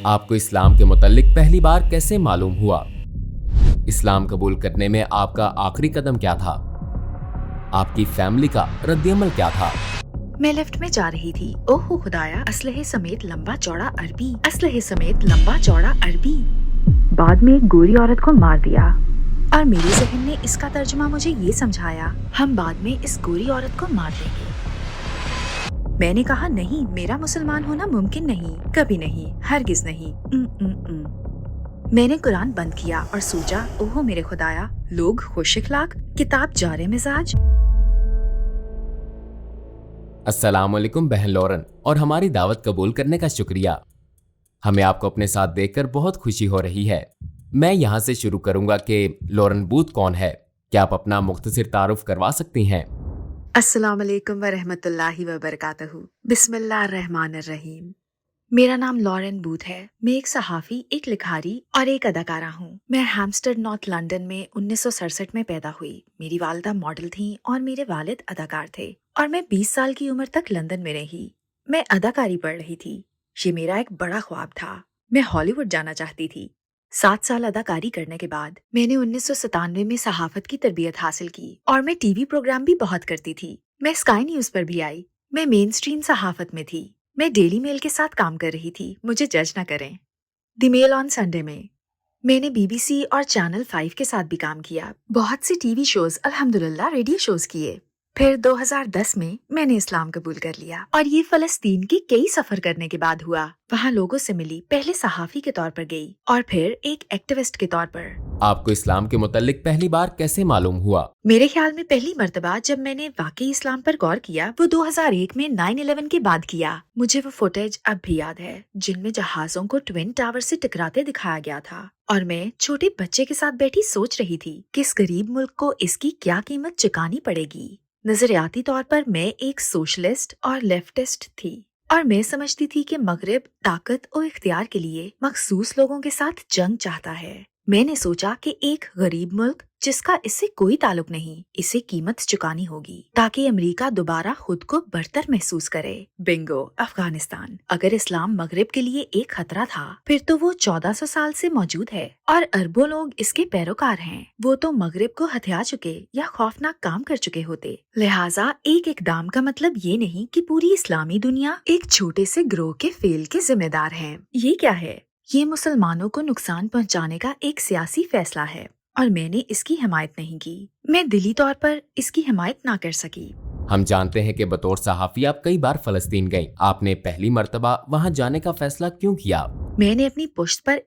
आपको इस्लाम के मुतल्लिक पहली बार कैसे मालूम हुआ? इस्लाम कबूल करने में आपका आखिरी कदम क्या था? आपकी फैमिली का रद्दअमल क्या था? मैं लिफ्ट में जा रही थी। ओहो खुदाया, असलहे समेत लंबा चौड़ा अरबी, असलहे समेत लंबा चौड़ा अरबी। बाद में एक गोरी औरत को मार दिया और मेरे जहन ने इसका तर्जुमा मुझे ये समझाया, हम बाद में इस गोरी औरत को मार देंगे। मैंने कहा नहीं, मेरा मुसलमान होना मुमकिन नहीं, कभी नहीं, हरगिज नहीं। मैंने कुरान बंद किया और सोचा, ओहो मेरे खुदाया, लोग खुश इखलाक, किताब जारे मिजाज। अस्सलामुअलैकुम बहन लॉरेन, और हमारी दावत कबूल करने का शुक्रिया। हमें आपको अपने साथ देखकर बहुत खुशी हो रही है। मैं यहाँ से शुरू करूंगा कि लॉरेन बूथ कौन है। क्या आप अपना मुख्तसर तारुफ करवा सकती हैं? अस्सलामुअलैकुम व रहमतुल्लाहि व बरकातहू। बिस्मिल्लाहिर्रहमानिर्रहीम। मेरा नाम लॉरेन बूथ है। मैं एक सहाफ़ी, एक लिखारी और एक अदाकारा हूँ। मैं हैम्पस्टेड नॉर्थ लंदन में 1967 में पैदा हुई। मेरी वालिदा मॉडल थीं और मेरे वालिद अदाकार थे और मैं 20 साल की उम्र तक लंदन में रही। मैं अदाकारी पढ़ रही थी। ये मेरा एक बड़ा ख्वाब था। मैं हॉलीवुड जाना चाहती थी। 7 साल अदाकारी करने के बाद मैंने 1997 में सहाफत की तरबियत हासिल की और मैं टीवी प्रोग्राम भी बहुत करती थी। मैं स्काई न्यूज पर भी आई। मैं मेन स्ट्रीम सहाफत में थी। मैं डेली मेल के साथ काम कर रही थी, मुझे जज न करें। द मेल ऑन संडे में मैंने BBC और चैनल 5 के साथ भी काम किया। बहुत सी टीवी शोज, अल्हम्दुलिल्लाह रेडियो शोज किए। फिर 2010 में मैंने इस्लाम कबूल कर लिया और ये फलस्तीन के कई सफर करने के बाद हुआ। वहाँ लोगों से मिली, पहले सहाफी के तौर पर गई और फिर एक एक्टिविस्ट के तौर पर। आपको इस्लाम के मुतल्लिक पहली बार कैसे मालूम हुआ? मेरे ख्याल में पहली मर्तबा जब मैंने वाकई इस्लाम पर गौर किया वो 2001 में 9/11 के बाद किया। मुझे वो फुटेज अब भी याद है जिनमें जहाजों को ट्विन टावर से टकराते दिखाया गया था और मैं छोटे बच्चे के साथ बैठी सोच रही थी कि इस गरीब मुल्क को इसकी क्या कीमत चुकानी पड़ेगी। नजरियाती तौर पर मैं एक सोशलिस्ट और लेफ्टिस्ट थी और मैं समझती थी कि मगरिब ताकत और इख्तियार के लिए मखसूस लोगों के साथ जंग चाहता है। मैंने सोचा कि एक गरीब मुल्क जिसका इससे कोई ताल्लुक नहीं, इसे कीमत चुकानी होगी ताकि अमेरिका दोबारा खुद को बरतर महसूस करे। बिंगो, अफगानिस्तान। अगर इस्लाम मगरिब के लिए एक खतरा था, फिर तो वो 1400 साल से मौजूद है और अरबों लोग इसके पैरोकार हैं। वो तो मगरिब को हथिया चुके या खौफनाक काम कर चुके होते। लिहाजा एक इकदाम का मतलब ये नहीं कि पूरी इस्लामी दुनिया एक छोटे से ग्रोह के फेल के जिम्मेदार है। ये क्या है? ये मुसलमानों को नुकसान पहुंचाने का एक सियासी फैसला है और मैंने इसकी हिमायत नहीं की। मैं दिली तौर पर इसकी हिमायत ना कर सकी। हम जानते हैं कि बतौर सहाफी आप कई बार फलस्तीन गई। आपने पहली मर्तबा वहां जाने का फैसला क्यों किया? मैंने अपनी पुश्त पर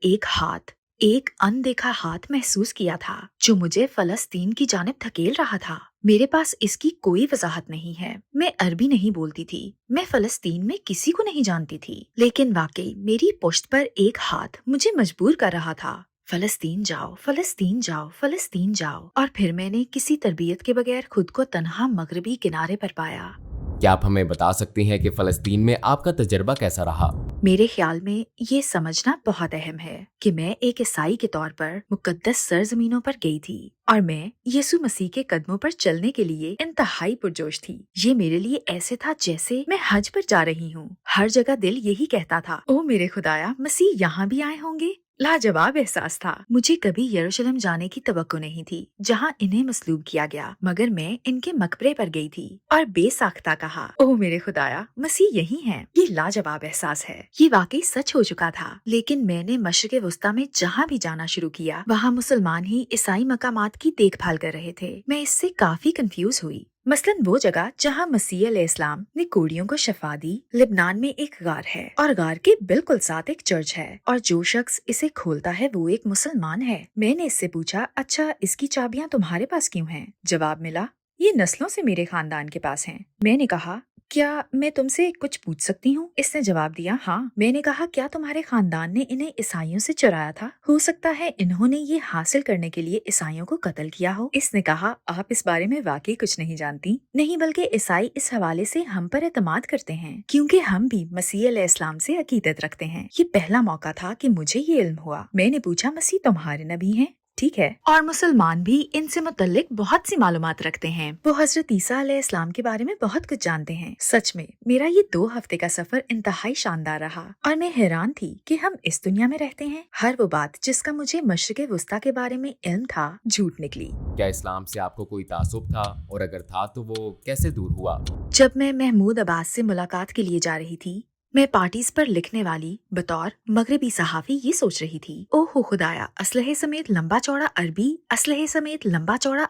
एक अनदेखा हाथ महसूस किया था जो मुझे फलस्तीन की जानिब धकेल रहा था। मेरे पास इसकी कोई वजाहत नहीं है। मैं अरबी नहीं बोलती थी। मैं फलस्तीन में किसी को नहीं जानती थी, लेकिन वाकई मेरी पुश्त पर एक हाथ मुझे मजबूर कर रहा था। फलस्तीन जाओ, फलस्तीन जाओ, फलस्तीन जाओ। और फिर मैंने किसी तरबियत के बगैर खुद को तन्हा मगरबी किनारे पर पाया। क्या आप हमें बता सकती हैं कि फलस्तीन में आपका तजर्बा कैसा रहा? मेरे ख्याल में ये समझना बहुत अहम है कि मैं एक ईसाई के तौर पर मुकद्दस सरजमीनों पर गई थी और मैं यीशु मसीह के कदमों पर चलने के लिए इंतहाई पुरजोश थी। ये मेरे लिए ऐसे था जैसे मैं हज पर जा रही हूँ। हर जगह दिल यही कहता था, ओ मेरे खुदाया, मसीह यहाँ भी आए होंगे। लाजवाब एहसास था। मुझे कभी यरूशलेम जाने की तवक्को नहीं थी जहाँ इन्हें मसलूब किया गया, मगर मैं इनके मकबरे पर गई थी और बेसाख्ता कहा, ओह मेरे खुदाया, मसीह यही हैं। ये लाजवाब एहसास है। ये वाकई सच हो चुका था। लेकिन मैंने मशरिक़ वस्ता में जहाँ भी जाना शुरू किया वहाँ मुसलमान ही ईसाई मकामात की देखभाल कर रहे थे। मैं इससे काफी कंफ्यूज हुई। मसलन वो जगह जहाँ मसीह अलैहिस्सलाम ने कोड़ियों को शफा दी, लिबनान में एक गार है और गार के बिल्कुल साथ एक चर्च है और जो शख्स इसे खोलता है वो एक मुसलमान है। मैंने इससे पूछा, अच्छा इसकी चाबियां तुम्हारे पास क्यों हैं? जवाब मिला, ये नस्लों से मेरे खानदान के पास हैं। मैंने कहा, क्या मैं तुमसे कुछ पूछ सकती हूँ? इसने जवाब दिया, हाँ। मैंने कहा, क्या तुम्हारे खानदान ने इन्हें ईसाइयों से चुराया था? हो सकता है इन्होंने ये हासिल करने के लिए ईसाइयों को कत्ल किया हो। इसने कहा, आप इस बारे में वाकई कुछ नहीं जानती। नहीं, बल्कि ईसाई इस हवाले से हम पर एतमाद करते हैं क्योंकि हम भी मसीह अलैहिस्सलाम से अकीदत रखते हैं। ये पहला मौका था कि मुझे ये इल्म हुआ। मैंने पूछा, मसीह तुम्हारे नबी हैं? ٹھیک ہے، اور مسلمان بھی ان سے متعلق بہت سی معلومات رکھتے ہیں۔ وہ حضرت عیسیٰ علیہ السلام کے بارے میں بہت کچھ جانتے ہیں۔ سچ میں میرا یہ 2 ہفتے کا سفر انتہائی شاندار رہا، اور میں حیران تھی کہ ہم اس دنیا میں رہتے ہیں۔ ہر وہ بات جس کا مجھے مشرق وسطیٰ کے بارے میں علم تھا جھوٹ نکلی۔ کیا اسلام سے آپ کو کوئی تعصب تھا، اور اگر تھا تو وہ کیسے دور ہوا؟ جب میں محمود عباس سے ملاقات کے لیے جا رہی تھی، میں پارٹیز پر لکھنے والی بطور مغربی صحافی یہ سوچ رہی تھی، اوہ ہو خدایا، اسلحے سمیت لمبا چوڑا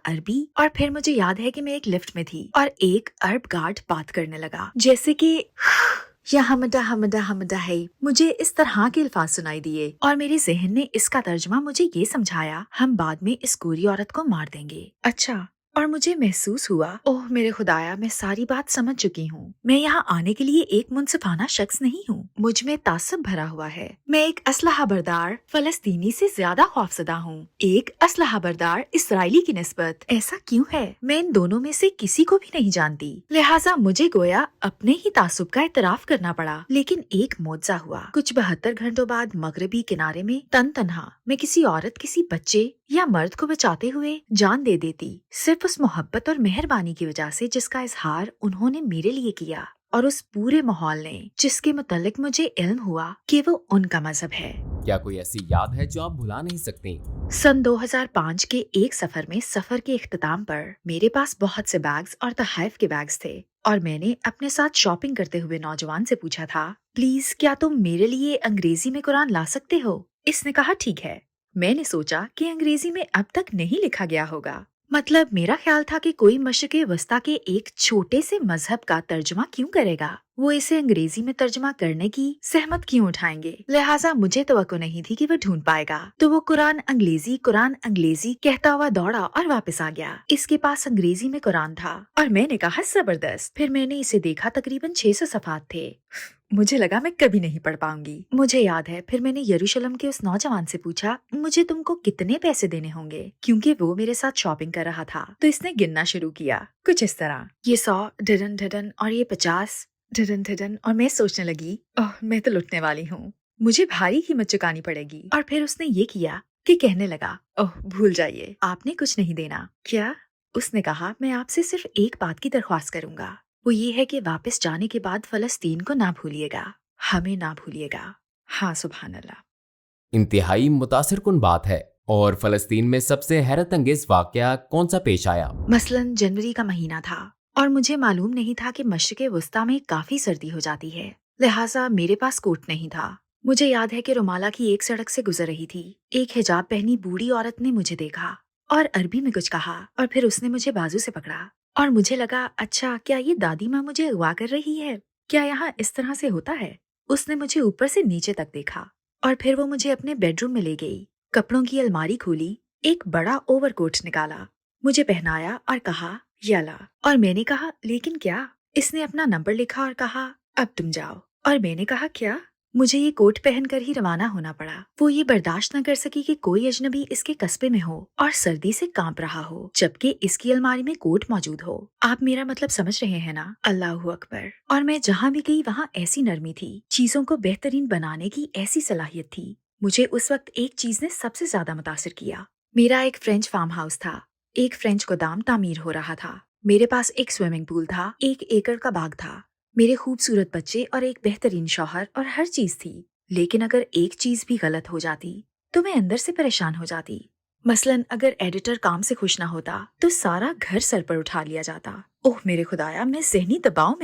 عربی، اور پھر مجھے یاد ہے کہ میں ایک لفٹ میں تھی اور ایک عرب گارڈ بات کرنے لگا جیسے کہ یا حمدہ ہے۔ مجھے اس طرح کے الفاظ سنائی دیے، اور میرے ذہن نے اس کا ترجمہ مجھے یہ سمجھایا، ہم بعد میں اس گوری عورت کو مار دیں گے۔ اچھا، اور مجھے محسوس ہوا، اوہ میرے خدایا، میں ساری بات سمجھ چکی ہوں۔ میں یہاں آنے کے لیے ایک منصفانہ شخص نہیں ہوں، مجھ میں تعصب بھرا ہوا ہے۔ میں ایک اسلحہ بردار فلسطینی سے زیادہ خوفزدہ ہوں، ایک اسلحہ بردار اسرائیلی کی نسبت۔ ایسا کیوں ہے؟ میں ان دونوں میں سے کسی کو بھی نہیں جانتی، لہٰذا مجھے گویا اپنے ہی تعصب کا اعتراف کرنا پڑا۔ لیکن ایک معجزہ ہوا۔ کچھ 72 گھنٹوں بعد مغربی کنارے میں تنہا میں کسی عورت، کسی بچے یا مرد کو بچاتے ہوئے جان دے دیتی، صرف اس محبت اور مہربانی کی وجہ سے جس کا اظہار انہوں نے میرے لیے کیا، اور اس پورے ماحول نے جس کے متعلق مجھے علم ہوا کہ وہ ان کا مذہب ہے۔ کیا کوئی ایسی یاد ہے جو آپ بھلا نہیں سکتی؟ سن 2005 کے ایک سفر میں سفر کے اختتام پر میرے پاس بہت سے بیگز اور تحائف کے بیگز تھے، اور میں نے اپنے ساتھ شاپنگ کرتے ہوئے نوجوان سے پوچھا تھا، پلیز کیا تم میرے لیے انگریزی میں قرآن لا سکتے ہو؟ اس نے کہا ٹھیک ہے۔ میں نے سوچا کہ انگریزی میں اب تک نہیں لکھا گیا ہوگا، مطلب میرا خیال تھا کہ کوئی مشرق وسطیٰ کے ایک چھوٹے سے مذہب کا ترجمہ کیوں کرے گا، وہ اسے انگریزی میں ترجمہ کرنے کی زحمت کیوں اٹھائیں گے، لہٰذا مجھے توقع نہیں تھی کہ وہ ڈھونڈ پائے گا۔ تو وہ قرآن انگلیزی کہتا ہوا دوڑا اور واپس آ گیا۔ اس کے پاس انگریزی میں قرآن تھا، اور میں نے کہا زبردست۔ پھر میں نے اسے دیکھا، تقریباً 600 صفحات تھے۔ مجھے لگا میں کبھی نہیں پڑھ پاؤں گی۔ مجھے یاد ہے پھر میں نے یروشلم کے اس نوجوان سے پوچھا، مجھے تم کو کتنے پیسے دینے ہوں گے، کیونکہ وہ میرے ساتھ شاپنگ کر رہا تھا۔ تو اس نے گننا شروع کیا، کچھ اس طرح، یہ 100 ڈڈن اور یہ 50 ڈڈن، اور میں سوچنے لگی، اوہ میں تو لٹنے والی ہوں، مجھے بھاری قیمت چکانی پڑے گی۔ اور پھر اس نے یہ کیا کہ کہنے لگا، اوہ بھول جائیے، آپ نے کچھ نہیں دینا۔ کیا؟ اس نے کہا، میں آپ سے صرف ایک بات کی درخواست کروں گا، وہ یہ ہے کہ واپس جانے کے بعد فلسطین کو نہ بھولیے گا، ہمیں نہ بھولیے گا۔ ہاں سبحان اللہ۔ انتہائی متاثر کن بات ہے۔ اور فلسطین میں سب سے حیرت انگیز واقعہ کون سا پیش آیا؟ مثلاً جنوری کا مہینہ تھا، اور مجھے معلوم نہیں تھا کہ مشرق وسطیٰ میں کافی سردی ہو جاتی ہے، لہٰذا میرے پاس کوٹ نہیں تھا۔ مجھے یاد ہے کہ رومالہ کی ایک سڑک سے گزر رہی تھی، ایک حجاب پہنی بوڑھی عورت نے مجھے دیکھا اور عربی میں کچھ کہا، اور پھر اس نے مجھے بازو سے پکڑا، اور مجھے لگا، اچھا کیا یہ دادی ماں مجھے اغوا کر رہی ہے؟ کیا یہاں اس طرح سے ہوتا ہے؟ اس نے مجھے اوپر سے نیچے تک دیکھا، اور پھر وہ مجھے اپنے بیڈ روم میں لے گئی، کپڑوں کی الماری کھولی، ایک بڑا اوور کوٹ نکالا، مجھے پہنایا اور کہا یالا، اور میں نے کہا لیکن کیا؟ اس نے اپنا نمبر لکھا اور کہا اب تم جاؤ، اور میں نے کہا کیا؟ مجھے یہ کوٹ پہن کر ہی روانہ ہونا پڑا۔ وہ یہ برداشت نہ کر سکی کہ کوئی اجنبی اس کے قصبے میں ہو اور سردی سے کانپ رہا ہو، جبکہ اس کی الماری میں کوٹ موجود ہو۔ آپ میرا مطلب سمجھ رہے ہیں نا؟ اللہ اکبر۔ اور میں جہاں بھی گئی وہاں ایسی نرمی تھی، چیزوں کو بہترین بنانے کی ایسی صلاحیت تھی۔ مجھے اس وقت ایک چیز نے سب سے زیادہ متاثر کیا۔ میرا ایک فرینچ فارم ہاؤس تھا، ایک فرینچ گودام تعمیر ہو رہا تھا، میرے پاس ایک سوئمنگ پول تھا، 1 ایکڑ کا باغ تھا، میرے خوبصورت بچے اور ایک بہترین شوہر، اور ہر چیز تھی۔ لیکن اگر ایک چیز بھی غلط ہو جاتی تو میں اندر سے پریشان ہو جاتی۔ مثلاً اگر ایڈیٹر کام سے خوش نہ ہوتا تو سارا گھر سر پر اٹھا لیا جاتا۔ اوہ میرے خدایا، میں ذہنی دباؤ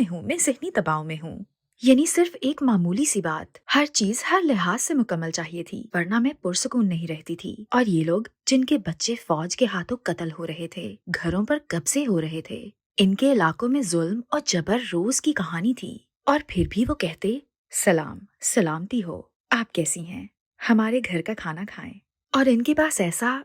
میں ہوں۔ یعنی صرف ایک معمولی سی بات، ہر چیز ہر لحاظ سے مکمل چاہیے تھی، ورنہ میں پرسکون نہیں رہتی تھی۔ اور یہ لوگ جن کے بچے فوج کے ہاتھوں قتل ہو رہے تھے، گھروں پر قبضے ہو رہے تھے، ان کے علاقوں میں ظلم اور جبر روز کی کہانی تھی، اور پھر بھی وہ کہتے سلامتی ہو، آپ کیسی ہیں، ہمارے گھر کا کھانا کھائیں۔ اور ان کے پاس ایسا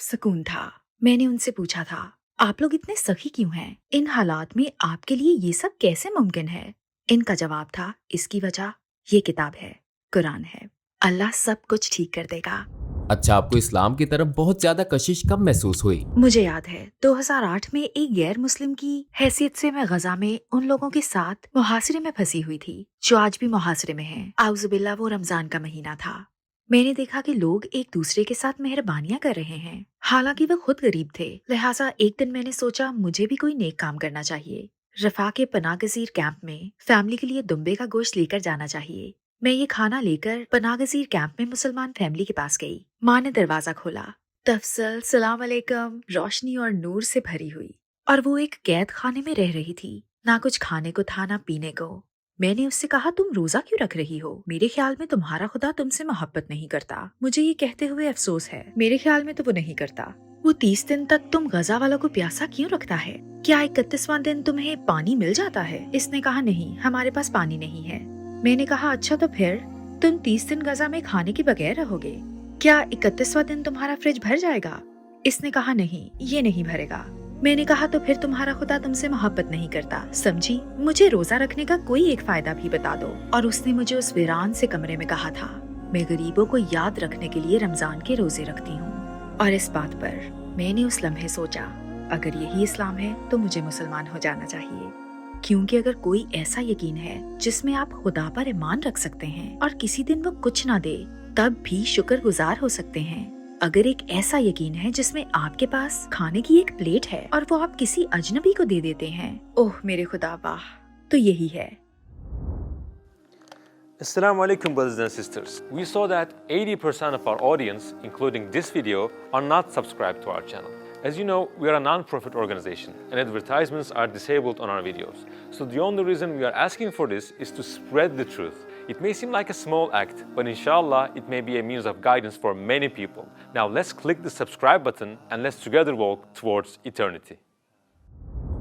سکون تھا۔ میں نے ان سے پوچھا تھا، آپ لوگ اتنے سخی کیوں ہیں؟ ان حالات میں آپ کے لیے یہ سب کیسے ممکن ہے؟ ان کا جواب تھا، اس کی وجہ یہ کتاب ہے، قرآن ہے، اللہ سب کچھ ٹھیک کر دے گا۔ اچھا، آپ کو اسلام کی طرف بہت زیادہ کشش کب محسوس ہوئی؟ مجھے یاد ہے 2008 میں ایک غیر مسلم کی حیثیت سے میں غزہ میں ان لوگوں کے ساتھ محاصرے میں پھنسی ہوئی تھی جو آج بھی محاصرے میں ہیں۔ اعوذ باللہ، وہ رمضان کا مہینہ تھا۔ میں نے دیکھا کہ لوگ ایک دوسرے کے ساتھ مہربانیاں کر رہے ہیں، حالانکہ وہ خود غریب تھے۔ لہٰذا ایک دن میں نے سوچا مجھے بھی کوئی نیک کام کرنا چاہیے۔ رفاح کے پناہ گزیر کیمپ میں فیملی کے لیے دمبے کا گوشت لے کر جانا چاہیے۔ میں یہ کھانا لے کر پناہ گزیر کیمپ میں مسلمان فیملی کے پاس گئی۔ ماں نے دروازہ کھولا۔ تفصیل سلام علیکم روشنی اور نور سے بھری ہوئی، اور وہ ایک قید خانے میں رہ رہی تھی، نہ کچھ کھانے کو تھا نہ پینے کو۔ میں نے اس سے کہا تم روزہ کیوں رکھ رہی ہو؟ میرے خیال میں تمہارا خدا تم سے محبت نہیں کرتا۔ مجھے یہ کہتے ہوئے افسوس ہے، میرے خیال میں تو وہ نہیں کرتا۔ وہ 30 دن تک تم غزہ والوں کو پیاسا کیوں رکھتا ہے؟ کیا 31واں دن تمہیں پانی مل جاتا ہے؟ اس نے کہا نہیں، ہمارے پاس پانی نہیں ہے۔ میں نے کہا اچھا تو پھر تم 30 دن غزہ میں کھانے کے بغیر رہو گے؟ کیا 31واں دن تمہارا فریج بھر جائے گا؟ اس نے کہا نہیں، یہ نہیں بھرے گا۔ میں نے کہا تو پھر تمہارا خدا تم سے محبت نہیں کرتا، سمجھی؟ مجھے روزہ رکھنے کا کوئی ایک فائدہ بھی بتا دو۔ اور اس نے مجھے اس ویران سے کمرے میں کہا تھا میں غریبوں کو یاد رکھنے کے لیے رمضان کے روزے رکھتی ہوں۔ اور اس بات پر میں نے اس لمحے سوچا اگر یہی اسلام ہے تو مجھے مسلمان ہو جانا چاہیے، کیونکہ اگر کوئی ایسا یقین ہے جس میں آپ خدا پر ایمان رکھ سکتے ہیں اور کسی دن وہ کچھ نہ دے تب بھی شکر گزار ہو سکتے ہیں، اگر ایک ایسا یقین ہے جس میں آپ کے پاس کھانے کی ایک پلیٹ ہے اور وہ آپ کسی اجنبی کو دے دیتے ہیں، اوہ میرے خدا واہ، تو یہی ہے۔ Assalamu alaikum brothers and sisters. We saw that 80% of our audience, including this video, are not subscribed to our channel. As you know, we are a non-profit organization and advertisements are disabled on our videos. So the only reason we are asking for this is to spread the truth. It may seem like a small act, but inshallah it may be a means of guidance for many people. Now let's click the subscribe button and let's together walk towards eternity.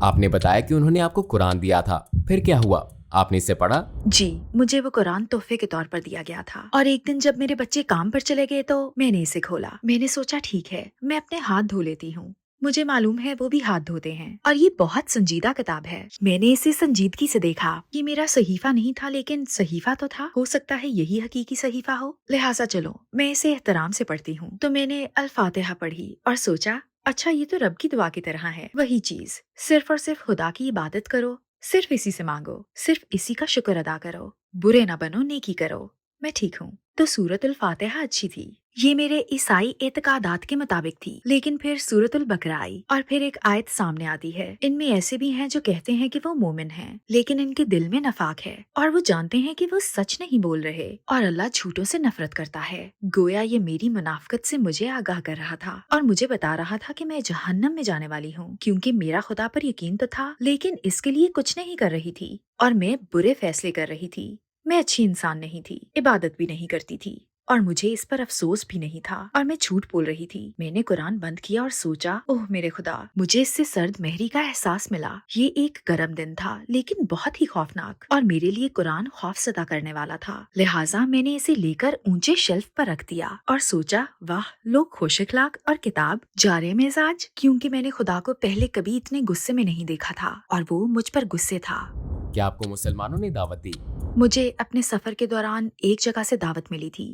आपने बताया कि उन्होंने आपको कुरान दिया था, फिर क्या हुआ? आपने इसे पढ़ा? جی، مجھے وہ قرآن تحفے کے طور پر دیا گیا تھا، اور ایک دن جب میرے بچے کام پر چلے گئے تو میں نے اسے کھولا۔ میں نے سوچا ٹھیک ہے، میں اپنے ہاتھ دھو لیتی ہوں، مجھے معلوم ہے وہ بھی ہاتھ دھوتے ہیں، اور یہ بہت سنجیدہ کتاب ہے۔ میں نے اسے سنجیدگی سے دیکھا۔ یہ میرا صحیفہ نہیں تھا لیکن صحیفہ تو تھا، ہو سکتا ہے یہی حقیقی صحیفہ ہو، لہٰذا چلو میں اسے احترام سے پڑھتی ہوں۔ تو میں نے الفاتحہ پڑھی اور سوچا اچھا یہ تو رب کی دعا کی طرح ہے، وہی چیز، صرف اور صرف خدا کی عبادت کرو، صرف اسی سے مانگو، صرف اسی کا شکر ادا کرو، برے نہ بنو، نیکی کرو، میں ٹھیک ہوں۔ تو سورۃ الفاتحہ اچھی تھی، یہ میرے عیسائی اعتقادات کے مطابق تھی، لیکن پھر سورۃ البقرہ آئی اور پھر ایک آیت سامنے آتی ہے۔ ان میں ایسے بھی ہیں جو کہتے ہیں کہ وہ مومن ہیں لیکن ان کے دل میں نفاق ہے، اور وہ جانتے ہیں کہ وہ سچ نہیں بول رہے، اور اللہ جھوٹوں سے نفرت کرتا ہے۔ گویا یہ میری منافقت سے مجھے آگاہ کر رہا تھا اور مجھے بتا رہا تھا کہ میں جہنم میں جانے والی ہوں، کیونکہ میرا خدا پر یقین تو تھا لیکن اس کے لیے کچھ نہیں کر رہی تھی، اور میں برے فیصلے کر رہی تھی۔ میں اچھی انسان نہیں تھی، عبادت بھی نہیں کرتی تھی، اور مجھے اس پر افسوس بھی نہیں تھا، اور میں جھوٹ بول رہی تھی۔ میں نے قرآن بند کیا اور سوچا اوہ میرے خدا، مجھے اس سے سرد مہری کا احساس ملا۔ یہ ایک گرم دن تھا لیکن بہت ہی خوفناک، اور میرے لیے قرآن خوف زدہ کرنے والا تھا، لہٰذا میں نے اسے لے کر اونچے شیلف پر رکھ دیا اور سوچا واہ لوگ خوش اخلاق اور کتاب جارے مزاج، کیونکہ میں نے خدا کو پہلے کبھی اتنے غصے میں نہیں دیکھا تھا اور وہ مجھ پر غصے تھا۔ کیا آپ کو مسلمانوں نے دعوت دی؟ مجھے اپنے سفر کے دوران ایک جگہ سے دعوت ملی تھی،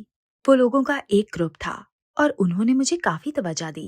وہ لوگوں کا ایک گروپ تھا اور انہوں نے مجھے کافی توجہ دی۔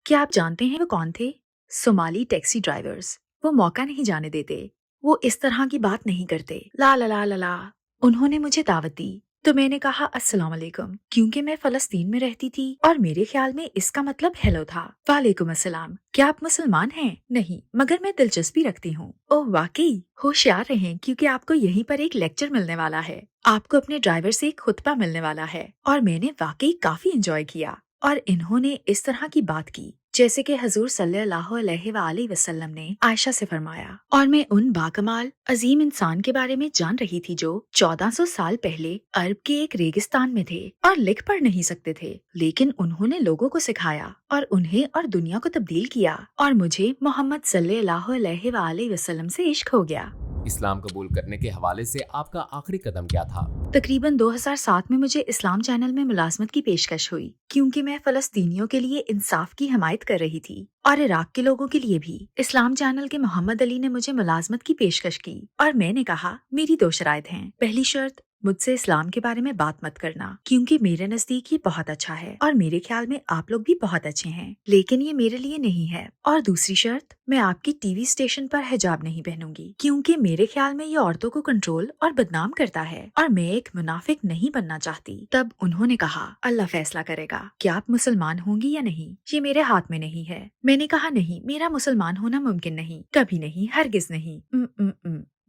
کیا آپ جانتے ہیں وہ کون تھے؟ صومالی ٹیکسی ڈرائیورز۔ وہ موقع نہیں جانے دیتے، وہ اس طرح کی بات نہیں کرتے، لا لا لا لا لا۔ انہوں نے مجھے دعوت دی تو میں نے کہا السلام علیکم، کیونکہ میں فلسطین میں رہتی تھی اور میرے خیال میں اس کا مطلب ہیلو تھا۔ وعلیکم السلام، کیا آپ مسلمان ہیں؟ نہیں، مگر میں دلچسپی رکھتی ہوں۔ اوہ واقعی، ہوشیار رہیں کیونکہ آپ کو یہیں پر ایک لیکچر ملنے والا ہے، آپ کو اپنے ڈرائیور سے ایک خطبہ ملنے والا ہے۔ اور میں نے واقعی کافی انجوائے کیا، اور انہوں نے اس طرح کی بات کی جیسے کہ حضور صلی اللہ علیہ وآلہ وسلم نے عائشہ سے فرمایا، اور میں ان باکمال عظیم انسان کے بارے میں جان رہی تھی جو 1400 سال پہلے عرب کے ایک ریگستان میں تھے اور لکھ پڑھ نہیں سکتے تھے، لیکن انہوں نے لوگوں کو سکھایا اور انہیں اور دنیا کو تبدیل کیا، اور مجھے محمد صلی اللہ علیہ وآلہ وسلم سے عشق ہو گیا۔ اسلام قبول کرنے کے حوالے سے آپ کا آخری قدم کیا تھا؟ تقریباً 2007 میں مجھے اسلام چینل میں ملازمت کی پیشکش ہوئی، کیونکہ میں فلسطینیوں کے لیے انصاف کی حمایت کر رہی تھی اور عراق کے لوگوں کے لیے بھی۔ اسلام چینل کے محمد علی نے مجھے ملازمت کی پیشکش کی اور میں نے کہا میری 2 شرائط ہیں۔ پہلی شرط मुझसे इस्लाम के बारे में बात मत करना, क्योंकि मेरे नजदीक ये बहुत अच्छा है और मेरे ख्याल में आप लोग भी बहुत अच्छे हैं, लेकिन ये मेरे लिए नहीं है। और दूसरी शर्त, मैं आपकी टीवी स्टेशन पर हिजाब नहीं पहनूंगी, क्योंकि मेरे ख्याल में ये औरतों को कंट्रोल और बदनाम करता है और मैं एक मुनाफिक नहीं बनना चाहती। तब उन्होंने कहा, अल्लाह फैसला करेगा कि आप मुसलमान होंगी या नहीं, ये मेरे हाथ में नहीं है। मैंने कहा, नहीं, मेरा मुसलमान होना मुमकिन नहीं, कभी नहीं, हरगिज नहीं।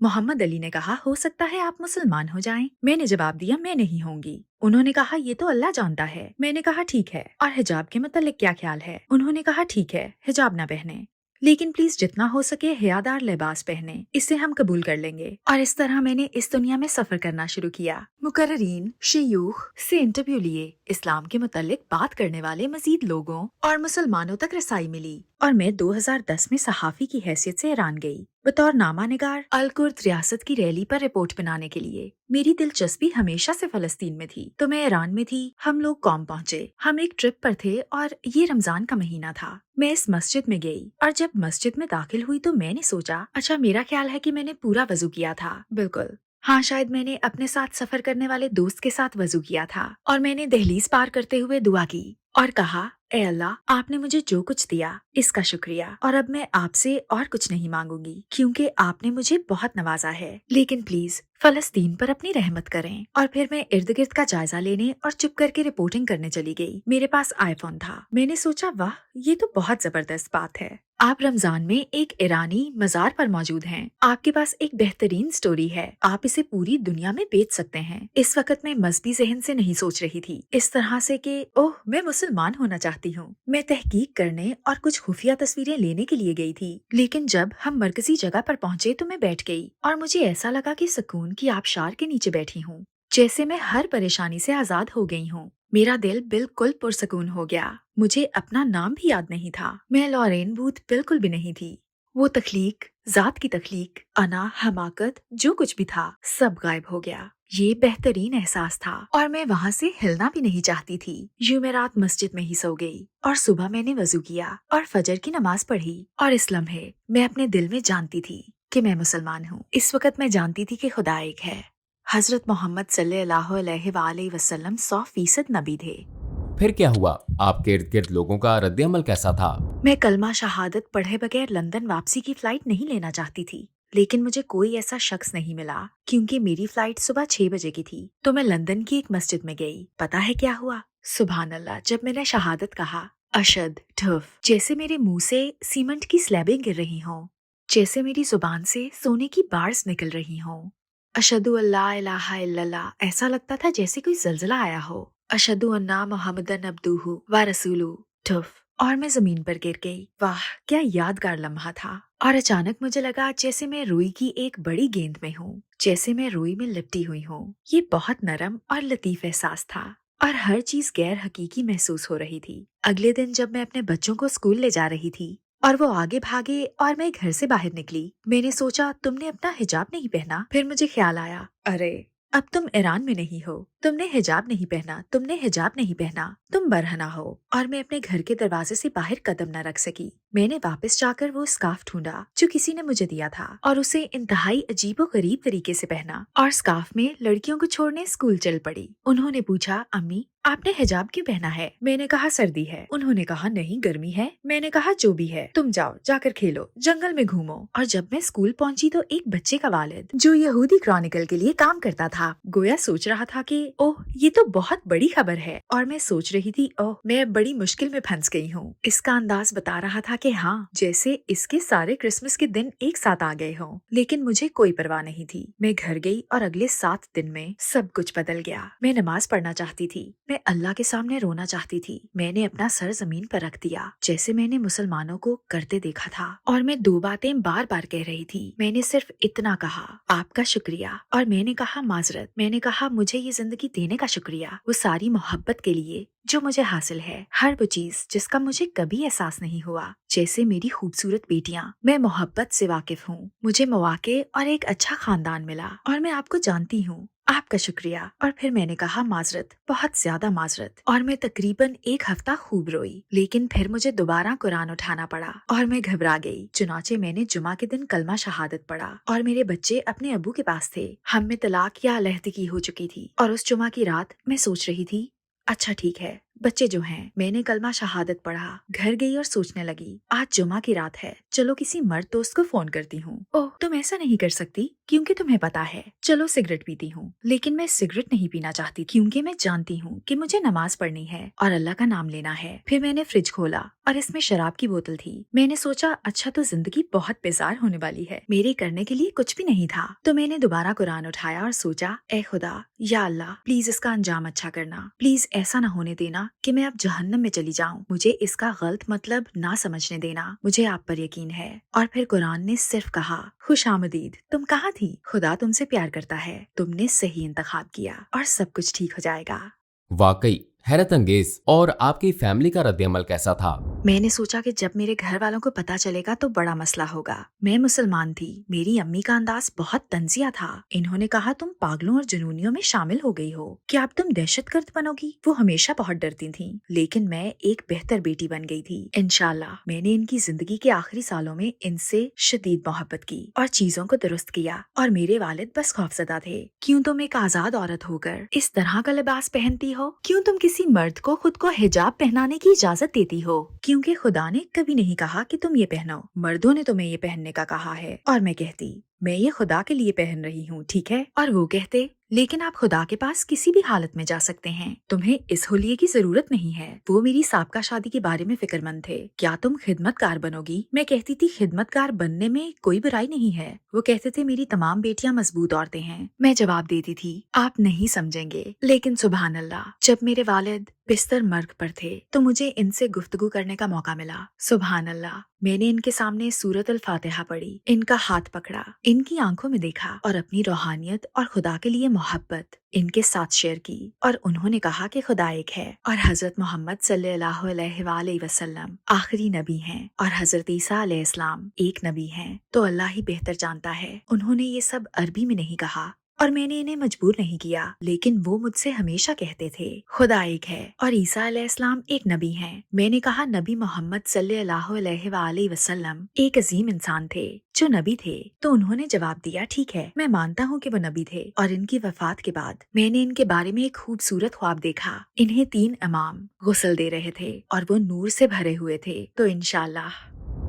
मोहम्मद अली ने कहा, हो सकता है आप मुसलमान हो जाएं। मैंने जवाब दिया, मैं नहीं होंगी। उन्होंने कहा, ये तो अल्लाह जानता है। मैंने कहा, ठीक है, और हिजाब के मतलब क्या ख्याल है? उन्होंने कहा, ठीक है, हिजाब ना पहने, लेकिन प्लीज जितना हो सके हयादार लिबास पहने, इससे हम कबूल कर लेंगे। और इस तरह मैंने इस दुनिया में सफर करना शुरू किया। मुकर्रीन, शयूख से इंटरव्यू लिए, इस्लाम के मुतालिक बात करने वाले मजीद लोगों और मुसलमानों तक रसाई मिली, और मैं 2010 में सहाफी की हैसियत से ईरान गई बतौर नामा निगार अल कुर्द रियासत की रैली पर रिपोर्ट बनाने के लिए। मेरी दिलचस्पी हमेशा से फलस्तीन में थी, तो मैं ईरान में थी। हम लोग कौम पहुँचे, हम एक ट्रिप पर थे और ये रमजान का महीना था। मैं इस मस्जिद में गई और जब मस्जिद में दाखिल हुई तो मैंने सोचा, अच्छा, मेरा ख्याल है कि मैंने पूरा वजू किया था। बिल्कुल, हाँ, शायद मैंने अपने साथ सफर करने वाले दोस्त के साथ वजू किया था, और मैंने दहलीज पार करते हुए दुआ की और कहा, ए अल्लाह, आपने मुझे जो कुछ दिया इसका शुक्रिया, और अब मैं आपसे और कुछ नहीं मांगूंगी, क्योंकि आपने मुझे बहुत नवाजा है, लेकिन प्लीज फलस्तीन पर अपनी रहमत करें। और फिर मैं इर्द गिर्द का जायजा लेने और चुप करके रिपोर्टिंग करने चली गई। मेरे पास आईफोन था। मैंने सोचा, वाह, ये तो बहुत जबरदस्त बात है। आप रमजान में एक ईरानी मजार पर मौजूद हैं। आपके पास एक बेहतरीन स्टोरी है, आप इसे पूरी दुनिया में बेच सकते हैं। इस वक्त मैं मजहबी जहन से नहीं सोच रही थी, इस तरह से कि ओह, मैं मुसलमान होना चाहती हूँ। मैं तहकीक करने और कुछ खुफिया तस्वीरें लेने के लिए गई थी, लेकिन जब हम मरकजी जगह पर पहुँचे तो मैं बैठ गई और मुझे ऐसा लगा कि सुकून की आबशार के नीचे बैठी हूँ, जैसे मैं हर परेशानी से आजाद हो गई हूँ। मेरा दिल बिल्कुल पुरसकून हो गया। मुझे अपना नाम भी याद नहीं था। मैं लॉरेन बूथ बिल्कुल भी नहीं थी। वो तख्लीक, जात की तख्लीक, अना, हमाकत, जो कुछ भी था, सब गायब हो गया। ये बेहतरीन एहसास था और मैं वहाँ से हिलना भी नहीं चाहती थी। यूं मैं रात मस्जिद में ही सो गई और सुबह मैंने वजू किया और फजर की नमाज पढ़ी, और इस लम्हे मैं अपने दिल में जानती थी कि मैं मुसलमान हूँ। इस वक्त मैं जानती थी कि खुदा एक है। हजरत मोहम्मद सल्लल्लाहु अलैहि वसल्लम 100% नबी थे। फिर क्या हुआ? आपके इर्द गिर्द लोगों का रद्द-ए-अमल कैसा था? मैं कलमा शहादत पढ़े बगैर लंदन वापसी की फ्लाइट नहीं लेना चाहती थी, लेकिन मुझे कोई ऐसा शख्स नहीं मिला, क्योंकि मेरी फ्लाइट सुबह 6 बजे की थी। तो मैं लंदन की एक मस्जिद में गई। पता है क्या हुआ? सुभान अल्लाह, जब मैंने शहादत कहा, अशद ठफ, जैसे मेरे मुंह से सीमेंट की स्लैबें गिर रही हों, जैसे मेरी जुबान से सोने की बार्स निकल रही हों। अशहदु अल्ला इलाहा इल्लल्लाह, ऐसा लगता था जैसे कोई जल्जला आया हो। अशहदु अन्ना मुहम्मदन अब्दुहु व रसूलुहु, ठुफ, और मैं जमीन पर गिर गई। वाह, क्या यादगार लम्हा था। और अचानक मुझे लगा जैसे मैं रुई की एक बड़ी गेंद में हूँ, जैसे मैं रुई में लिपटी हुई हूँ। ये बहुत नरम और लतीफ एहसास था और हर चीज गैर हकीकी महसूस हो रही थी। अगले दिन जब मैं अपने बच्चों को स्कूल ले जा रही थी और वो आगे भागे और मैं घर से बाहर निकली, मैंने सोचा, तुमने अपना हिजाब नहीं पहना। फिर मुझे ख्याल आया, अरे, अब तुम ईरान में नहीं हो, तुमने हिजाब नहीं पहना, तुमने हिजाब नहीं पहना, तुम बरहना हो। और मैं अपने घर के दरवाजे से बाहर कदम न रख सकी। मैंने वापस जाकर वो स्कार्फ ढूंढा जो किसी ने मुझे दिया था और उसे इंतहाई अजीबो गरीब तरीके से पहना और स्कार्फ में लड़कियों को छोड़ने स्कूल चल पड़ी। उन्होंने पूछा, अम्मी, आपने हिजाब क्यों पहना है? मैंने कहा, सर्दी है। उन्होंने कहा, नहीं, गर्मी है। मैंने कहा, जो भी है, तुम जाओ, जाकर खेलो, जंगल में घूमो। और जब मैं स्कूल पहुंची तो एक बच्चे का वालिद, जो यहूदी क्रॉनिकल के लिए काम करता था, गोया सोच रहा था कि ओह, ये तो बहुत बड़ी खबर है। और मैं सोच रही थी, ओह, मैं बड़ी मुश्किल में फंस गई हूँ। इसका अंदाज बता रहा था कि हाँ, जैसे इसके सारे क्रिसमस के दिन एक साथ आ गए हों। लेकिन मुझे कोई परवाह नहीं थी। मैं घर गई और अगले 7 दिन में सब कुछ बदल गया। मैं नमाज पढ़ना चाहती थी, मैं अल्लाह के सामने रोना चाहती थी। मैंने अपना सर जमीन पर रख दिया, जैसे मैंने मुसलमानों को करते देखा था, और मैं 2 बातें बार बार कह रही थी। मैंने सिर्फ इतना कहा, आपका शुक्रिया, और मैंने कहा माजरत। मैंने कहा, मुझे ये जिंदगी देने का शुक्रिया, वो सारी मोहब्बत के लिए जो मुझे हासिल है, हर वो चीज जिसका मुझे कभी एहसास नहीं हुआ, जैसे मेरी खूबसूरत बेटियां। मैं मोहब्बत से वाकिफ हूँ, मुझे मौके और एक अच्छा खानदान मिला, और मैं आपको जानती हूँ, آپ کا شکریہ۔ اور پھر میں نے کہا معذرت، بہت زیادہ معذرت، اور میں تقریباً 1 ہفتہ خوب روئی، لیکن پھر مجھے دوبارہ قرآن اٹھانا پڑا اور میں گھبرا گئی۔ چنانچہ میں نے جمعہ کے دن کلمہ شہادت پڑھا اور میرے بچے اپنے ابو کے پاس تھے۔ ہم میں طلاق یا علیحدگی ہو چکی تھی اور اس جمعہ کی رات میں سوچ رہی تھی اچھا ٹھیک ہے، بچے جو ہیں۔ میں نے کلمہ شہادت پڑھا، گھر گئی اور سوچنے لگی آج جمعہ کی رات ہے، چلو کسی مرد دوست کو فون کرتی ہوں۔ اوہ تم ایسا نہیں کر سکتی کیونکہ تمہیں پتا ہے، چلو سگریٹ پیتی ہوں، لیکن میں سگریٹ نہیں پینا چاہتی کیونکہ میں جانتی ہوں کہ مجھے نماز پڑھنی ہے اور اللہ کا نام لینا ہے۔ پھر میں نے فریج کھولا اور اس میں شراب کی بوتل تھی۔ میں نے سوچا اچھا تو زندگی بہت بیزار ہونے والی ہے، میرے کرنے کے لیے کچھ بھی نہیں تھا۔ تو میں نے دوبارہ قرآن اٹھایا اور سوچا اے خدا، یا اللہ پلیز اس کا انجام اچھا کرنا، پلیز ایسا نہ ہونے دینا کہ میں اب جہنم میں چلی جاؤں، مجھے اس کا غلط مطلب نہ سمجھنے دینا، مجھے آپ پر یقین ہے۔ اور پھر قرآن نے صرف کہا خوش آمدید، تم کہاں تھی؟ خدا تم سے پیار کرتا ہے، تم نے صحیح انتخاب کیا اور سب کچھ ٹھیک ہو جائے گا۔ واقعی حیرت انگیز۔ اور آپ کی فیملی کا رد عمل کیسا تھا؟ میں نے سوچا کہ جب میرے گھر والوں کو پتا چلے گا تو بڑا مسئلہ ہوگا۔ میں مسلمان تھی، میری امی کا انداز بہت طنزیہ تھا۔ انہوں نے کہا تم پاگلوں اور جنونیوں میں شامل ہو گئی ہو، کیا اب تم دہشت گرد بنو گی؟ وہ ہمیشہ بہت ڈرتی تھیں، لیکن میں ایک بہتر بیٹی بن گئی تھی انشاءاللہ۔ میں نے ان کی زندگی کے آخری سالوں میں ان سے شدید محبت کی اور چیزوں کو درست کیا، اور میرے والد بس خوفزدہ تھے، کیوں تم ایک آزاد عورت ہو کر اس طرح کا لباس پہنتی ہو؟ کیوں تم کسی مرد کو خود کو حجاب پہنانے کی اجازت دیتی ہو؟ کیونکہ خدا نے کبھی نہیں کہا کہ تم یہ پہنو، مردوں نے تمہیں یہ پہننے کا کہا ہے۔ اور میں کہتی میں یہ خدا کے لیے پہن رہی ہوں، ٹھیک ہے؟ اور وہ کہتے لیکن آپ خدا کے پاس کسی بھی حالت میں جا سکتے ہیں، تمہیں اس حلیے کی ضرورت نہیں ہے۔ وہ میری سابقہ شادی کے بارے میں فکر مند تھے، کیا تم خدمت کار بنو گی؟ میں کہتی تھی خدمت کار بننے میں کوئی برائی نہیں ہے۔ وہ کہتے تھے میری تمام بیٹیاں مضبوط عورتیں ہیں۔ میں جواب دیتی تھی آپ نہیں سمجھیں گے، لیکن سبحان اللہ، جب میرے والد بستر مرگ پر تھے تو مجھے ان سے گفتگو کرنے کا موقع ملا۔ سبحان اللہ، میں نے ان کے سامنے سورۃ الفاتحہ پڑھی، ان کا ہاتھ پکڑا، ان کی آنکھوں میں دیکھا اور اپنی روحانیت اور خدا کے لیے محبت ان کے ساتھ شیئر کی، اور انہوں نے کہا کہ خدا ایک ہے اور حضرت محمد صلی اللہ علیہ وآلہ وسلم آخری نبی ہیں اور حضرت عیسیٰ علیہ السلام ایک نبی ہیں، تو اللہ ہی بہتر جانتا ہے۔ انہوں نے یہ سب عربی میں نہیں کہا اور میں نے انہیں مجبور نہیں کیا، لیکن وہ مجھ سے ہمیشہ کہتے تھے خدا ایک ہے اور عیسیٰ علیہ السلام ایک نبی ہیں۔ میں نے کہا نبی محمد صلی اللہ علیہ وآلہ وسلم ایک عظیم انسان تھے جو نبی تھے، تو انہوں نے جواب دیا ٹھیک ہے، میں مانتا ہوں کہ وہ نبی تھے، اور ان کی وفات کے بعد میں نے ان کے بارے میں ایک خوبصورت خواب دیکھا، انہیں 3 امام غسل دے رہے تھے اور وہ نور سے بھرے ہوئے تھے، تو انشاءاللہ۔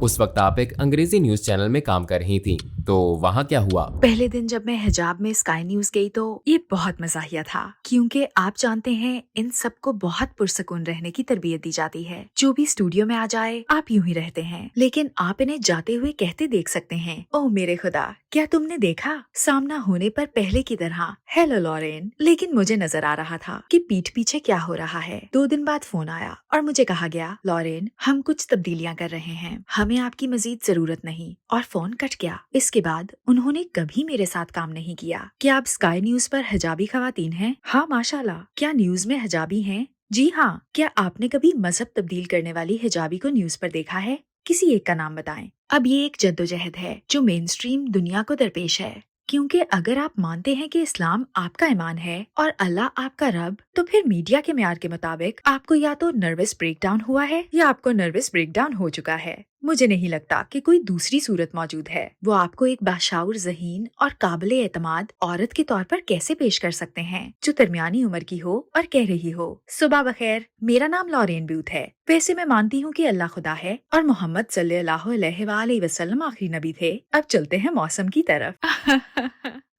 اس وقت آپ ایک انگریزی نیوز چینل میں کام کر رہی تھیں، تو وہاں کیا ہوا؟ پہلے دن جب میں حجاب میں اسکائی نیوز گئی تو یہ بہت مزاحیہ تھا، کیونکہ آپ جانتے ہیں ان سب کو بہت پرسکون رہنے کی تربیت دی جاتی ہے، جو بھی اسٹوڈیو میں آ جائے آپ یوں ہی رہتے ہیں، لیکن آپ انہیں جاتے ہوئے کہتے دیکھ سکتے ہیں اوہ میرے خدا، کیا تم نے دیکھا؟ سامنا ہونے پر پہلے کی طرح ہیلو لورین، لیکن مجھے نظر آ رہا تھا کہ پیٹھ پیچھے کیا ہو رہا ہے۔ 2 دن بعد فون آیا اور مجھے کہا گیا لورین ہم کچھ تبدیلیاں کر رہے ہیں، ہمیں آپ کی مزید ضرورت نہیں، اور فون کٹ گیا۔ اس کے بعد انہوں نے کبھی میرے ساتھ کام نہیں کیا۔ کیا آپ اسکائی نیوز پر حجابی خواتین ہیں؟ ہاں ماشاءاللہ۔ کیا نیوز میں حجابی ہیں؟ جی ہاں۔ کیا آپ نے کبھی مذہب تبدیل کرنے والی حجابی کو نیوز پر دیکھا ہے؟ کسی ایک کا نام بتائیں۔ اب یہ ایک جدوجہد ہے جو مین اسٹریم دنیا کو درپیش ہے، کیونکہ اگر آپ مانتے ہیں کہ اسلام آپ کا ایمان ہے اور اللہ آپ کا رب، تو پھر میڈیا کے معیار کے مطابق آپ کو یا تو نروس بریک ڈاؤن ہوا ہے یا آپ کو نروس بریک ڈاؤن ہو چکا ہے۔ مجھے نہیں لگتا کہ کوئی دوسری صورت موجود ہے۔ وہ آپ کو ایک باشعور ذہین اور قابل اعتماد عورت کے طور پر کیسے پیش کر سکتے ہیں جو درمیانی عمر کی ہو اور کہہ رہی ہو صبح بخیر، میرا نام لورین بیوت ہے، ویسے میں مانتی ہوں کہ اللہ خدا ہے اور محمد صلی اللہ علیہ وآلہ وسلم آخری نبی تھے۔ اب چلتے ہیں موسم کی طرف۔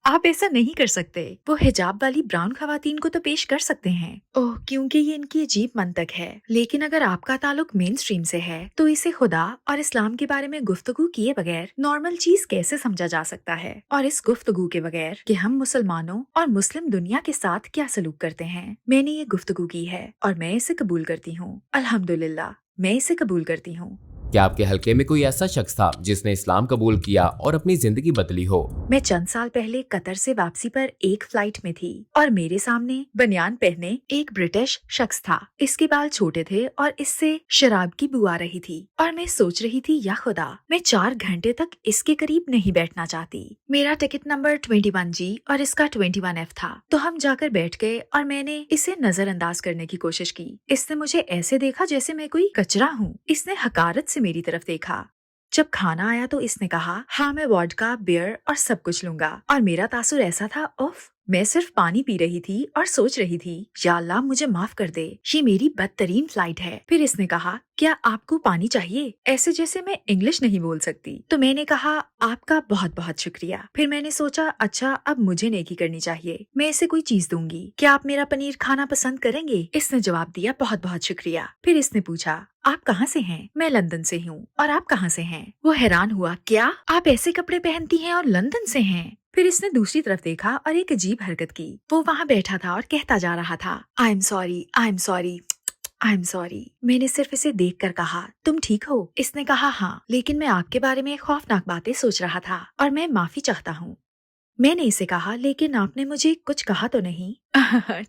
آپ ایسا نہیں کر سکتے، وہ حجاب والی براؤن خواتین کو تو پیش کر سکتے ہیں، اوہ کیونکہ یہ ان کی عجیب منطق ہے، لیکن اگر آپ کا تعلق مین اسٹریم سے ہے تو اسے خدا اور اسلام کے بارے میں گفتگو کیے بغیر نارمل چیز کیسے سمجھا جا سکتا ہے، اور اس گفتگو کے بغیر کہ ہم مسلمانوں اور مسلم دنیا کے ساتھ کیا سلوک کرتے ہیں۔ میں نے یہ گفتگو کی ہے اور میں اسے قبول کرتی ہوں، الحمدللہ میں اسے قبول کرتی ہوں۔ क्या आपके हलके में कोई ऐसा शख्स था जिसने इस्लाम कबूल किया और अपनी जिंदगी बदली हो? मैं चंद साल पहले कतर से वापसी पर एक फ्लाइट में थी और मेरे सामने बनियान पहने एक ब्रिटिश शख्स था। इसके बाल छोटे थे और इससे शराब की बू आ रही थी और मैं सोच रही थी, या खुदा, मैं 4 घंटे तक इसके करीब नहीं बैठना चाहती। मेरा टिकट नंबर 21G और इसका 21F था, तो हम जाकर बैठ गए और मैंने इसे नजरअंदाज करने की कोशिश की। इसने मुझे ऐसे देखा जैसे मैं कोई कचरा हूँ। इसने हकारत से मेरी तरफ देखा। जब खाना आया तो इसने कहा, हाँ मैं वोडका, बियर और सब कुछ लूंगा। और मेरा तासुर ऐसा था, उफ, मैं सिर्फ पानी पी रही थी और सोच रही थी, या अल्लाह मुझे माफ कर दे, ये मेरी बदतरीन फ्लाइट है। फिर इसने कहा, क्या आपको पानी चाहिए? ऐसे जैसे मैं इंग्लिश नहीं बोल सकती। तो मैंने कहा, आपका बहुत बहुत शुक्रिया। फिर मैंने सोचा, अच्छा अब मुझे नेकी करनी चाहिए, मैं इसे कोई चीज दूंगी। क्या आप मेरा पनीर खाना पसंद करेंगे? इसने जवाब दिया, बहुत बहुत शुक्रिया। फिर इसने पूछा, आप कहाँ से हैं? मैं लंदन से हूँ। और आप कहाँ से हैं? वो हैरान हुआ, क्या आप ऐसे कपड़े पहनती हैं और लंदन से हैं? फिर इसने दूसरी तरफ देखा और एक अजीब हरकत की। वो वहाँ बैठा था और कहता जा रहा था, I am sorry, I am sorry, I am sorry. मैंने सिर्फ इसे देखकर कहा, तुम ठीक हो? इसने कहा, हाँ, लेकिन मैं आपके बारे में खौफनाक बातें सोच रहा था और मैं माफी चाहता हूँ। मैंने इसे कहा, लेकिन आपने मुझे कुछ कहा तो नहीं?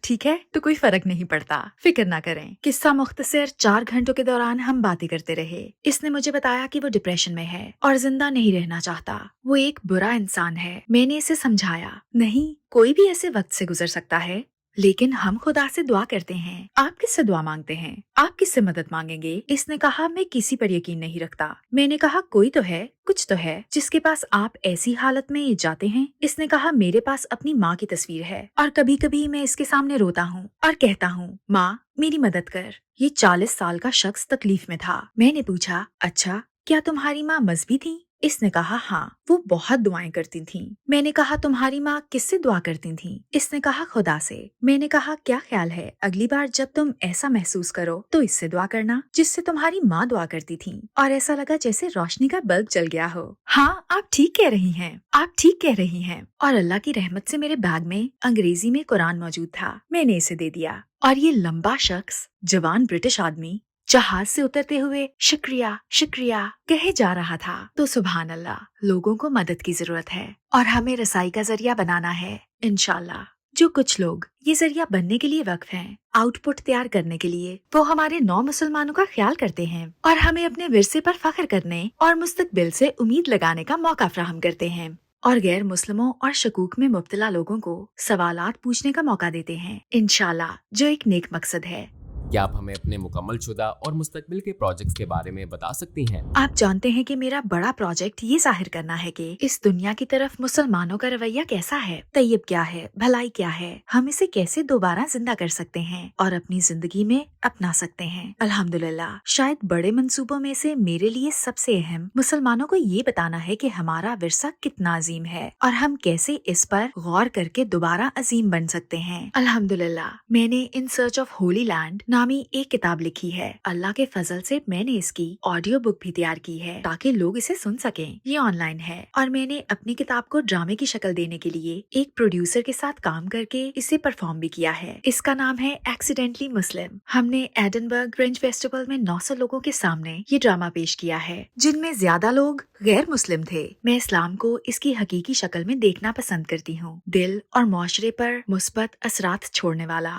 ठीक है, तो कोई फर्क नहीं पड़ता, फिक्र ना करें। किस्सा मुख्तसर, 4 घंटों के दौरान हम बातें करते रहे। इसने मुझे बताया कि वो डिप्रेशन में है और जिंदा नहीं रहना चाहता। वो एक बुरा इंसान है। मैंने इसे समझाया, नहीं, कोई भी ऐसे वक्त से गुजर सकता है, लेकिन हम खुदा से दुआ करते हैं। आप किससे दुआ मांगते हैं? आप किससे मदद मांगेंगे? इसने कहा, मैं किसी पर यकीन नहीं रखता। मैंने कहा, कोई तो है, कुछ तो है जिसके पास आप ऐसी हालत में जाते हैं। इसने कहा, मेरे पास अपनी माँ की तस्वीर है और कभी कभी मैं इसके सामने रोता हूँ और कहता हूँ, माँ मेरी मदद कर। ये 40 साल का शख्स तकलीफ में था। मैंने पूछा, अच्छा क्या तुम्हारी माँ मजहबी थी? इसने कहा, हाँ, वो बहुत दुआएं करती थीं। मैंने कहा, तुम्हारी माँ किससे दुआ करती थीं? इसने कहा, खुदा से। मैंने कहा, क्या ख्याल है, अगली बार जब तुम ऐसा महसूस करो तो इससे दुआ करना जिससे तुम्हारी माँ दुआ करती थी। और ऐसा लगा जैसे रोशनी का बल्ब जल गया हो। हाँ, आप ठीक कह रही हैं, आप ठीक कह रही हैं। और अल्लाह की रहमत से मेरे बैग में अंग्रेजी में कुरान मौजूद था। मैंने इसे दे दिया और ये लंबा शख्स, जवान ब्रिटिश आदमी, जहाज से उतरते हुए शुक्रिया शुक्रिया कहे जा रहा था। तो सुभान अल्लाह, लोगों को मदद की जरूरत है और हमें रसाई का जरिया बनाना है, इंशाल्लाह। जो कुछ लोग ये जरिया बनने के लिए वक्फ हैं, आउटपुट तैयार करने के लिए, वो हमारे 9 मुसलमानों का ख्याल करते हैं और हमें अपने विरसे पर फख्र करने और मुस्तकबिल से उम्मीद लगाने का मौका फराहम करते हैं, और गैर मुस्लिमों और शकूक में मुब्तला लोगों को सवालात पूछने का मौका देते हैं, इंशाल्लाह, जो एक नेक मकसद है। क्या आप हमें अपने मुकम्मल शुदा और मुस्तकबिल के प्रोजेक्ट्स के बारे में बता सकती हैं? आप जानते हैं कि मेरा बड़ा प्रोजेक्ट ये जाहिर करना है कि इस दुनिया की तरफ मुसलमानों का रवैया कैसा है, तैयब क्या है, भलाई क्या है, हम इसे कैसे दोबारा जिंदा कर सकते हैं और अपनी जिंदगी में अपना सकते हैं। अल्हम्दुलिल्लाह, शायद बड़े मंसूबों में से मेरे लिए सबसे अहम मुसलमानों को ये बताना है कि हमारा विरसा कितना अजीम है और हम कैसे इस पर गौर करके दोबारा अजीम बन सकते हैं। अल्हम्दुलिल्लाह, मैंने in search of Holi land नामी एक किताब लिखी है। अल्लाह के फजल से मैंने इसकी ऑडियो बुक भी तैयार की है ताकि लोग इसे सुन सकें। ये ऑनलाइन है और मैंने अपनी किताब को ड्रामे की शक्ल देने के लिए एक प्रोड्यूसर के साथ काम करके इसे परफॉर्म भी किया है। इसका नाम है एक्सीडेंटली मुस्लिम। हमने एडनबर्ग फ्रेंच फेस्टिवल में 900 लोगों के सामने ये ड्रामा पेश किया है, जिनमें ज्यादा लोग गैर मुस्लिम थे। मैं इस्लाम को इसकी हकीकी शक्ल में देखना पसंद करती हूँ, दिल और मुआशरे पर मुस्बत असरात छोड़ने वाला।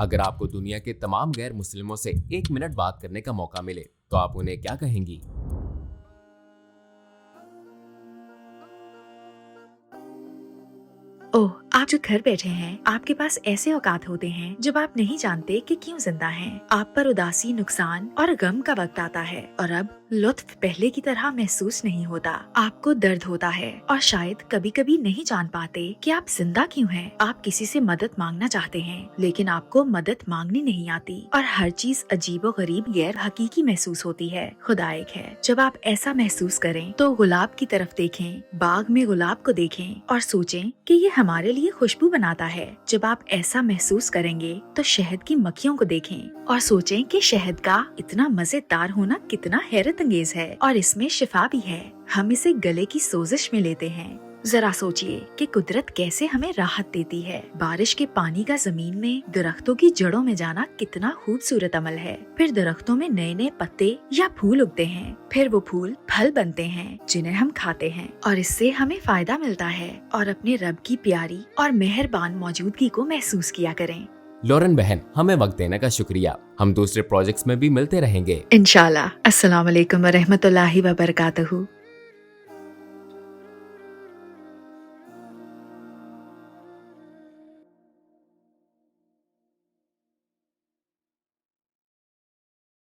अगर आपको दुनिया के तमाम गैर मुस्लिमों से 1 मिनट बात करने का मौका मिले तो आप उन्हें क्या कहेंगी? ओह, आप जो घर बैठे हैं, आपके पास ऐसे औकात होते हैं जब आप नहीं जानते कि क्यों जिंदा हैं। आप पर उदासी, नुकसान और गम का वक्त आता है और अब लुत्फ पहले की तरह महसूस नहीं होता। आपको दर्द होता है और शायद कभी कभी नहीं जान पाते कि आप जिंदा क्यों हैं। आप किसी से मदद मांगना चाहते हैं लेकिन आपको मदद मांगनी नहीं आती और हर चीज अजीबो गरीब गैर हकीकी महसूस होती है। खुदा एक है। जब आप ऐसा महसूस करें तो गुलाब की तरफ देखें, बाग में गुलाब को देखें और सोचें कि ये हमारे लिए खुशबू बनाता है। जब आप ऐसा महसूस करेंगे तो शहद की मक्खियों को देखें और सोचें कि शहद का इतना मजेदार होना कितना हैरत अंगेज है और इसमें शिफा भी है। हम इसे गले की सोजिश में लेते हैं, जरा सोचिए कि कुदरत कैसे हमें राहत देती है। बारिश के पानी का जमीन में दरख्तों की जड़ों में जाना कितना खूबसूरत अमल है। फिर दरख्तों में नए नए पत्ते या फूल उगते हैं, फिर वो फूल फल बनते हैं जिन्हें हम खाते हैं और इससे हमें फायदा मिलता है। और अपने रब की प्यारी और मेहरबान मौजूदगी को महसूस किया करें। लॉरेन बहन, हमें वक्त देने का शुक्रिया। हम दूसरे प्रोजेक्ट्स में भी मिलते रहेंगे। इंशाल्लाह। अस्सलाम वालेकुम व रहमतुल्लाहि व बरकातहू।